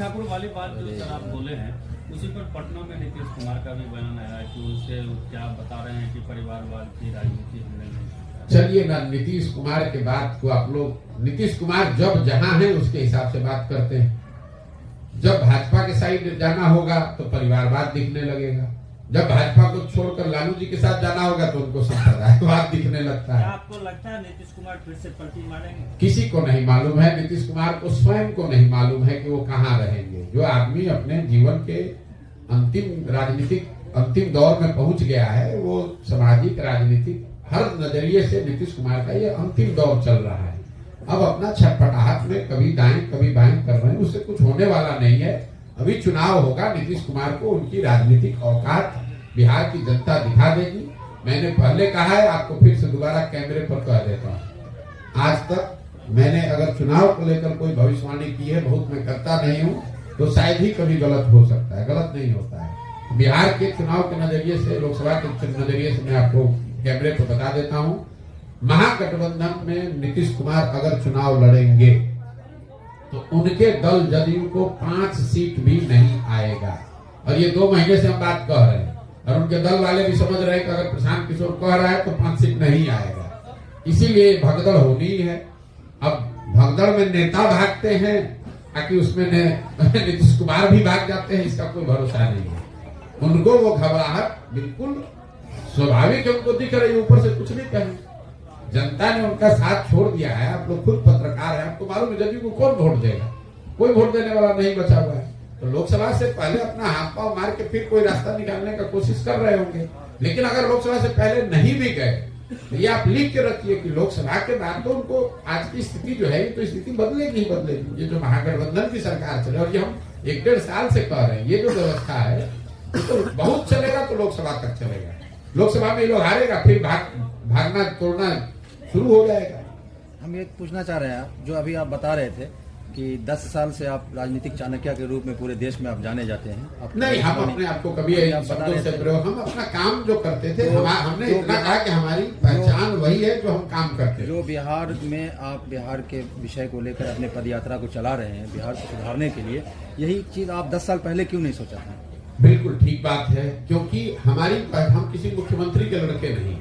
ठाकुर वाली बात जो सर आप बोले हैं, उसी पर पटना में नीतीश कुमार का भी बयान आया कि उनसे क्या बता रहे हैं कि परिवारवाद की राजनीति हमने नहीं। चलिए ना, नीतीश कुमार के बात को आप लोग, नीतीश कुमार जब जहां है उसके हिसाब से बात करते हैं। जब भाजपा के साइड जाना होगा तो परिवारवाद दिखने लगेगा, जब भाजपा को छोड़कर लालू जी के साथ जाना होगा तो उनको संप्रदायवाद दिखने लगता है। आपको लगता है नीतीश कुमार फिर से पलटी मारेंगे? किसी को नहीं मालूम है, नीतीश कुमार को स्वयं को नहीं मालूम है कि वो कहाँ रहेंगे। जो आदमी अपने जीवन के अंतिम दौर में पहुंच गया है, वो सामाजिक राजनीतिक हर नजरिए से नीतीश कुमार का ये अंतिम दौर चल रहा है। अब अपना छटपटाहट में कभी दाएं कभी बाएं कर रहे हैं, उससे कुछ होने वाला नहीं है। अभी चुनाव होगा, नीतीश कुमार को उनकी राजनीतिक औकात बिहार की जनता दिखा देगी। मैंने पहले कहा है, आपको फिर से दोबारा कैमरे पर कह देता हूँ, आज तक मैंने अगर चुनाव को लेकर कोई भविष्यवाणी की है, बहुत मैं करता नहीं हूँ, तो शायद ही कभी गलत हो सकता है, गलत नहीं होता है। बिहार के चुनाव के नजरिए से, लोकसभा के नजरिए से मैं आपको कैमरे पर बता देता हूँ, महागठबंधन में नीतीश कुमार अगर चुनाव लड़ेंगे तो उनके दल जदयू को 5 सीट भी नहीं आएगा। और ये 2 महीने से हम बात कह रहे हैं, और उनके दल वाले भी समझ रहे हैं कि अगर प्रशांत किशोर कह रहा है तो 5 सीट नहीं आएगा। इसीलिए भगदड़ होनी है। अब भगदड़ में नेता भागते हैं, ताकि उसमें नीतीश कुमार भी भाग जाते हैं, इसका कोई भरोसा नहीं है। उनको वो घबराहट बिल्कुल स्वाभाविक है, उनको दिख रही है, ऊपर से कुछ नहीं कहें। जनता ने उनका साथ छोड़ दिया है। आप लोग खुद पत्रकार हैं, आपको मालूम है जदयू को कौन वोट देगा? कोई वोट देने वाला नहीं बचा हुआ है। तो लोकसभा से पहले अपना हाथ पांव मार के फिर कोई रास्ता निकालने का कोशिश कर रहे होंगे। लेकिन अगर लोकसभा से पहले नहीं भी गए तो ये आप लिख के रखिए कि लोकसभा के बाद तो उनको आज की स्थिति जो है, तो स्थिति बदलेगी ही बदलेगी। ये जो महागठबंधन की सरकार चले, और ये हम 1-1.5 साल से कह रहे हैं, ये जो व्यवस्था है तो बहुत चलेगा तो लोकसभा तक चलेगा। लोकसभा में लोग हारेगा, फिर भागना तोड़ना शुरू हो जाएगा। हम ये पूछना चाह रहे हैं, जो अभी आप बता रहे थे कि 10 साल से आप राजनीतिक चाणक्य के रूप में पूरे देश में आप जाने जाते हैं। नहीं, हम अपने आपको कभी शब्दों से प्रयोग, हम अपना काम जो करते थे, हमने इतना कहा कि हमारी पहचान वही है जो हम काम करते हैं। जो बिहार में आप बिहार के विषय को लेकर अपने पदयात्रा को चला रहे हैं, बिहार को सुधारने के लिए, यही चीज आप 10 साल पहले क्यों नहीं सोचा था? बिल्कुल ठीक बात है, क्योंकि हम किसी मुख्यमंत्री के लड़के नहीं,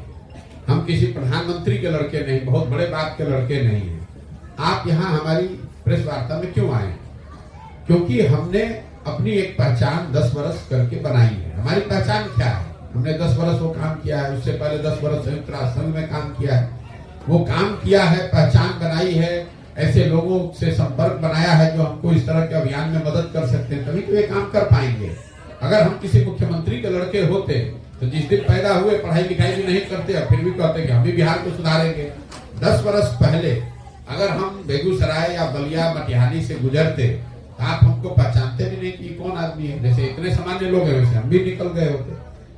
हम किसी प्रधानमंत्री के लड़के नहीं, बहुत बड़े बाप के लड़के नहीं हैं। आप यहाँ हमारी प्रेस वार्ता में क्यों आए? क्योंकि हमने अपनी एक पहचान 10 वर्ष करके बनाई है। हमारी पहचान क्या है? हमने 10 वर्ष वो काम किया है, उससे पहले 10 वर्ष संयुक्त राष्ट्र संघ में काम किया है। वो काम किया है, पहचान बनाई है, ऐसे लोगों से संपर्क बनाया है जो हमको इस तरह के अभियान में मदद कर सकते हैं, तभी तो ये काम कर पाएंगे। अगर हम किसी मुख्यमंत्री के लड़के होते तो जिस दिन पैदा हुए पढ़ाई लिखाई भी नहीं करते, और फिर भी कहते कि हम भी बिहार को सुधारेंगे। 10 वर्ष पहले अगर हम बेगूसराय या बलिया मटिहानी से गुजरते तो आप हमको पहचानते भी नहीं कि कौन आदमी है। जैसे इतने सामान्य लोग हैं, वैसे हम भी निकल गए होते।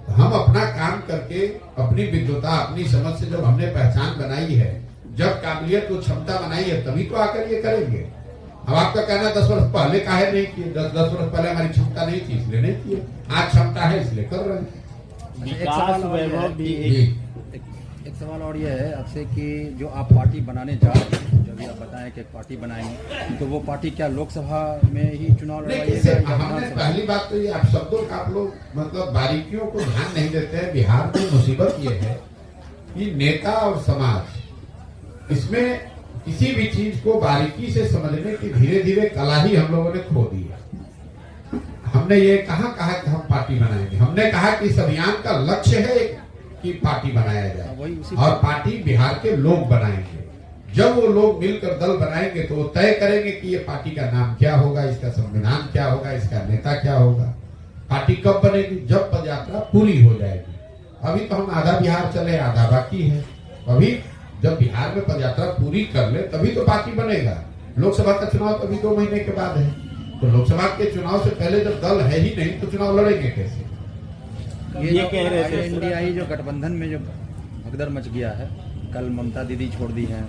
तो हम अपना काम करके, अपनी विद्वता, अपनी समझ से जब हमने पहचान बनाई है, जब काबिलियत को क्षमता बनाई है, तभी तो आकर ये करेंगे। अब आपका कहना 10 वर्ष पहले काहे नहीं किए? 10 वर्ष पहले हमारी क्षमता नहीं थी इसलिए नहीं किए, आज क्षमता है इसलिए कर रहे हैं। एक सवाल और ये है आपसे कि जो आप पार्टी बनाने जा रहे हैं, जो अभी आप बताएं कि एक पार्टी बनाएंगे, तो वो पार्टी क्या लोकसभा में ही चुनाव लड़वाइएगा? हमने पहली बात तो ये, आप शब्दों का आप लोग मतलब बारीकियों को ध्यान नहीं देते हैं। बिहार में मुसीबत ये है कि नेता और समाज, इसमें किसी भी चीज को बारीकी से समझने की धीरे धीरे कला ही हम लोगों ने खो दी है। हमने ये कहा कि हम पार्टी बनाएंगे, हमने कहा कि इस अभियान का लक्ष्य है कि पार्टी बनाया जाए, और पार्टी बिहार के लोग बनाएंगे। जब वो लोग मिलकर दल बनाएंगे तो वो तय करेंगे कि ये पार्टी का नाम क्या होगा, इसका संविधान क्या होगा, इसका नेता क्या होगा। पार्टी कब बनेगी? जब पदयात्रा पूरी हो जाएगी। अभी तो हम आधा बिहार चले, आधा बाकी है। अभी जब बिहार में पदयात्रा पूरी कर ले तभी तो पार्टी बनेगा। लोकसभा का चुनाव तो अभी 2 महीने के बाद है, तो लोकसभा के चुनाव से पहले जब दल है ही नहीं तो चुनाव लड़ेंगे कैसे? ये कह रहे थे इंडियाई जो गठबंधन में जो भगदड़ मच गया है, कल ममता दीदी छोड़ दी हैं,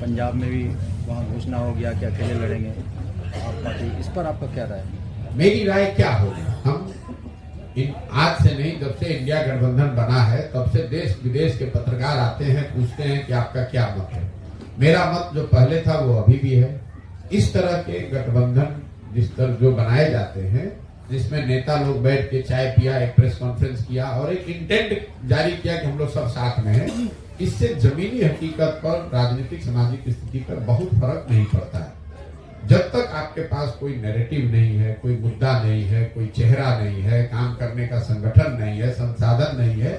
पंजाब में भी वहाँ घोषणा हो गया कि अकेले लड़ेंगे आप पार्टी, इस पर आपका क्या राय है? मेरी राय क्या होगी? हम आज से नहीं, जब से इंडिया गठबंधन बना है तब से देश विदेश के पत्रकार आते हैं, पूछते हैं कि आपका क्या मत है। मेरा मत जो पहले था वो अभी भी है। इस तरह के गठबंधन जिस तरह जो बनाए जाते हैं, जिसमें नेता लोग बैठ के चाय पिया, एक प्रेस कॉन्फ्रेंस किया और एक इंटेंट जारी किया कि हम लोग सब साथ में हैं, इससे जमीनी हकीकत पर, राजनीतिक सामाजिक स्थिति पर बहुत फर्क नहीं पड़ता है। जब तक आपके पास कोई नैरेटिव नहीं है, कोई मुद्दा नहीं है, कोई चेहरा नहीं है, काम करने का संगठन नहीं है, संसाधन नहीं है,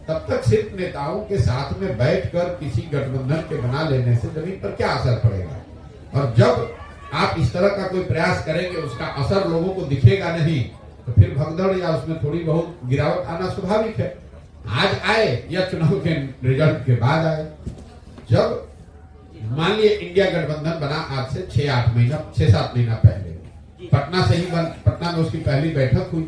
तब तक सिर्फ नेताओं के साथ में बैठकर किसी गठबंधन के बना लेने से जमीन पर क्या असर पड़ेगा। और जब आप इस तरह का कोई प्रयास करेंगे, उसका असर लोगों को दिखेगा नहीं, तो फिर भगदड़ या उसमें थोड़ी बहुत गिरावट आना स्वाभाविक है। आज आए या चुनाव के रिजल्ट के बाद आए। जब मान लिए इंडिया गठबंधन बना आज से 6-7 महीना पहले, पटना से ही पटना में उसकी पहली बैठक हुई,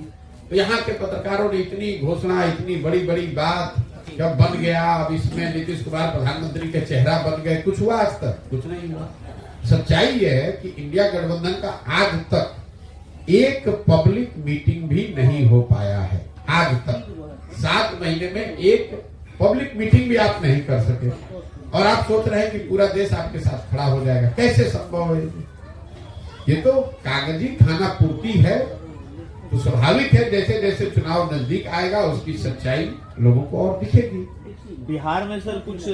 तो यहाँ के पत्रकारों ने इतनी घोषणा, इतनी बड़ी बड़ी बात, जब बन गया अब इसमें नीतीश कुमार प्रधानमंत्री के चेहरा बन गए, कुछ हुआ आज तक? कुछ नहीं हुआ। सच्चाई यह है कि इंडिया गठबंधन का आज तक एक पब्लिक मीटिंग भी नहीं हो पाया है। आज तक 7 महीने में एक पब्लिक मीटिंग भी आप नहीं कर सके, और आप सोच रहे हैं कि पूरा देश आपके साथ खड़ा हो जाएगा। कैसे संभव है? ये तो कागजी खाना पूर्ति है। तो स्वाभाविक है जैसे जैसे चुनाव नजदीक आएगा उसकी सच्चाई लोगों को और दिखेगी। बिहार में सर कुछ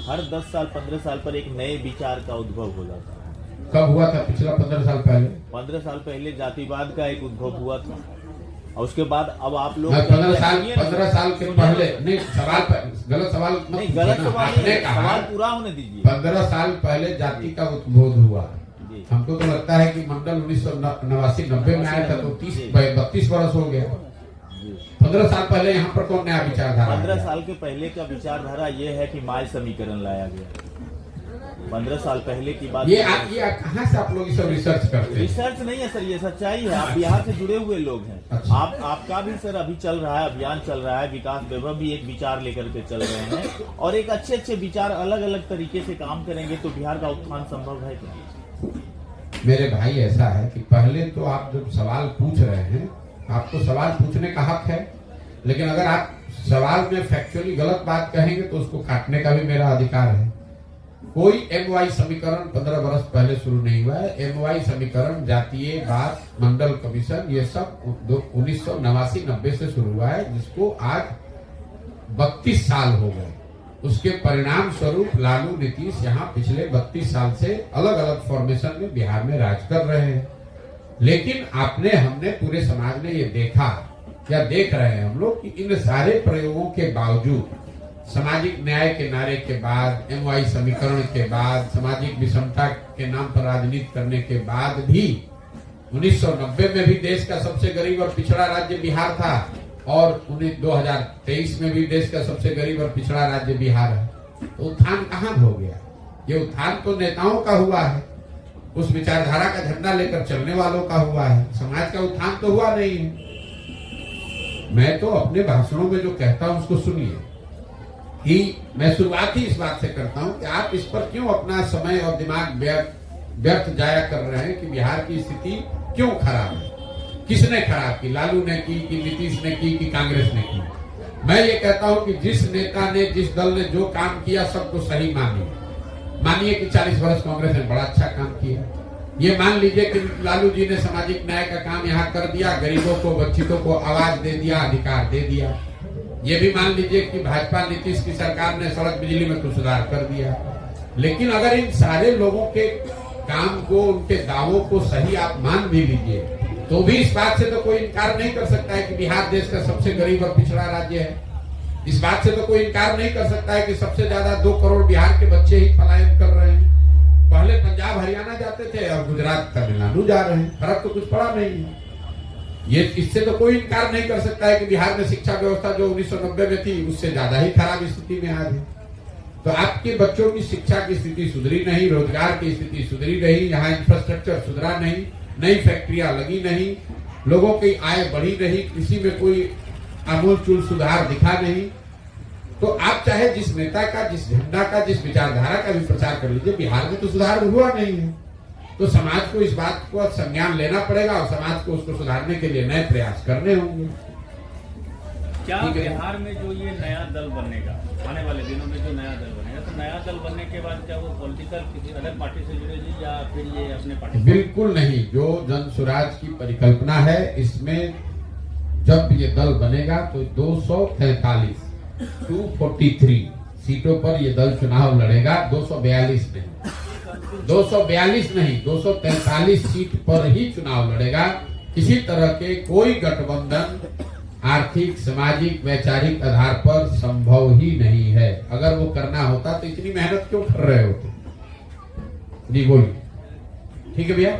हर 10 साल 15 साल पर एक नए विचार का उद्भव हो जाता है। कब हुआ था? पिछला 15 साल पहले। 15 साल पहले जातिवाद का एक उद्भव हुआ था, और उसके बाद अब आप लोग 15 साल के पहले नहीं, सवाल गलत सवाल नहीं, गलत सवाल नहीं, सवाल पूरा होने दीजिए। 15 साल पहले जाति का उद्भव हुआ। हमको तो लगता है कि मंडल 1989-90 में आया था, तो 32 वर्ष हो गया। 15 साल पहले यहाँ पर कौन नया विचारधारा? 15 साल के पहले का विचारधारा ये है कि माय समीकरण लाया गया। 15 साल पहले की बात। ये कहाँ से आप लोग सब रिसर्च करते हैं? रिसर्च नहीं है सर, ये सच्चाई है। आप बिहार से जुड़े हुए लोग हैं। अच्छा। आपका भी सर अभी चल रहा है, अभियान चल रहा है, विकास वैभव भी एक विचार लेकर के चल रहे हैं, और एक अच्छे विचार अलग अलग तरीके से काम करेंगे तो बिहार का उत्थान संभव है क्या? मेरे भाई, ऐसा है कि पहले तो आप जब सवाल पूछ रहे हैं, आपको सवाल पूछने का हक है, लेकिन अगर आप सवाल में फैक्चुअली गलत बात कहेंगे तो उसको काटने का भी मेरा अधिकार है। कोई MY समीकरण 15 वर्ष पहले शुरू नहीं हुआ है। MY समीकरण, जातीय बात, मंडल कमीशन, ये सब 1989-90 से शुरू हुआ है, जिसको आज 32 साल हो गए। उसके परिणाम स्वरूप लालू, नीतीश यहाँ पिछले 32 साल से अलग अलग फॉर्मेशन में बिहार में राज कर रहे हैं। लेकिन हमने पूरे समाज ने ये देखा या देख रहे हैं हम लोग कि इन सारे प्रयोगों के बावजूद, सामाजिक न्याय के नारे के बाद, MY समीकरण के बाद, सामाजिक विषमता के नाम पर राजनीति करने के बाद भी 1990 में भी देश का सबसे गरीब और पिछड़ा राज्य बिहार था, और 2023 में भी देश का सबसे गरीब और पिछड़ा राज्य बिहार है। तो उत्थान कहाँ हो गया? ये उत्थान तो नेताओं का हुआ है, उस विचारधारा का झंडा लेकर चलने वालों का हुआ है। समाज का उत्थान तो हुआ नहीं है। मैं तो अपने भाषणों में जो कहता हूं उसको सुनिए, कि मैं शुरुआत ही इस बात से करता हूं कि आप इस पर क्यों अपना समय और दिमाग व्यर्थ जाया कर रहे हैं कि बिहार की स्थिति क्यों खराब है। किसने खराब की? लालू ने की कि नीतीश ने की कि कांग्रेस ने की? मैं ये कहता हूं कि जिस नेता ने, जिस दल ने जो काम किया सबको सही मानिए कि 40 वर्ष कांग्रेस ने बड़ा अच्छा काम किया। ये मान लीजिए कि लालू जी ने सामाजिक न्याय का काम यहाँ कर दिया, गरीबों को, वंचितों को आवाज दे दिया, अधिकार दे दिया। ये भी मान लीजिए कि भाजपा नीतीश की सरकार ने सड़क बिजली में कुछ सुधार कर दिया। लेकिन अगर इन सारे लोगों के काम को, उनके दावों को सही आप मान भी लीजिए, तो भी इस बात से तो कोई इनकार नहीं कर सकता है कि बिहार देश का सबसे गरीब और पिछड़ा राज्य है। इस बात से तो कोई इनकार नहीं कर सकता है कि सबसे ज्यादा 2 करोड़ बिहार के बच्चे ही पलायन कर रहे हैं। पहले पंजाब हरियाणा जाते थे और गुजरात तमिलनाडु जा रहे हैं, फर्क तो कुछ पड़ा नहीं है। ये इससे तो कोई इनकार नहीं कर सकता है कि बिहार में शिक्षा व्यवस्था जो 1990 में थी उससे ज्यादा ही खराब स्थिति में आज है। तो आपके बच्चों की शिक्षा की स्थिति सुधरी नहीं, रोजगार की स्थिति सुधरी नहीं, यहाँ इंफ्रास्ट्रक्चर सुधरा नहीं, नई फैक्ट्रियां लगी नहीं, लोगों की आय बढ़ी नहीं, कृषि में कोई आमूलचूल सुधार दिखा नहीं। तो आप चाहे जिस नेता का, जिस झंडा का, जिस विचारधारा का भी प्रचार कर लीजिए, बिहार में तो सुधार हुआ नहीं है। तो समाज को इस बात को संज्ञान लेना पड़ेगा और समाज को उसको सुधारने के लिए नए प्रयास करने होंगे। क्या बिहार में जो ये नया दल बनेगा, आने वाले दिनों में जो नया दल बनेगा, नया दल बनने के बाद क्या वो पॉलिटिकल किसी अलग पार्टी से जुड़ेगी या फिर ये अपने पार्टी? बिल्कुल नहीं। जो जन स्वराज की परिकल्पना है, इसमें जब ये दल बनेगा तो 243 सीटों पर ये दल चुनाव लड़ेगा। 242 नहीं 243 सीट पर ही चुनाव लड़ेगा। किसी तरह के कोई गठबंधन आर्थिक, सामाजिक, वैचारिक आधार पर संभव ही नहीं है। अगर वो करना होता तो इतनी मेहनत क्यों कर रहे होते? जी बोलिए। ठीक है भैया।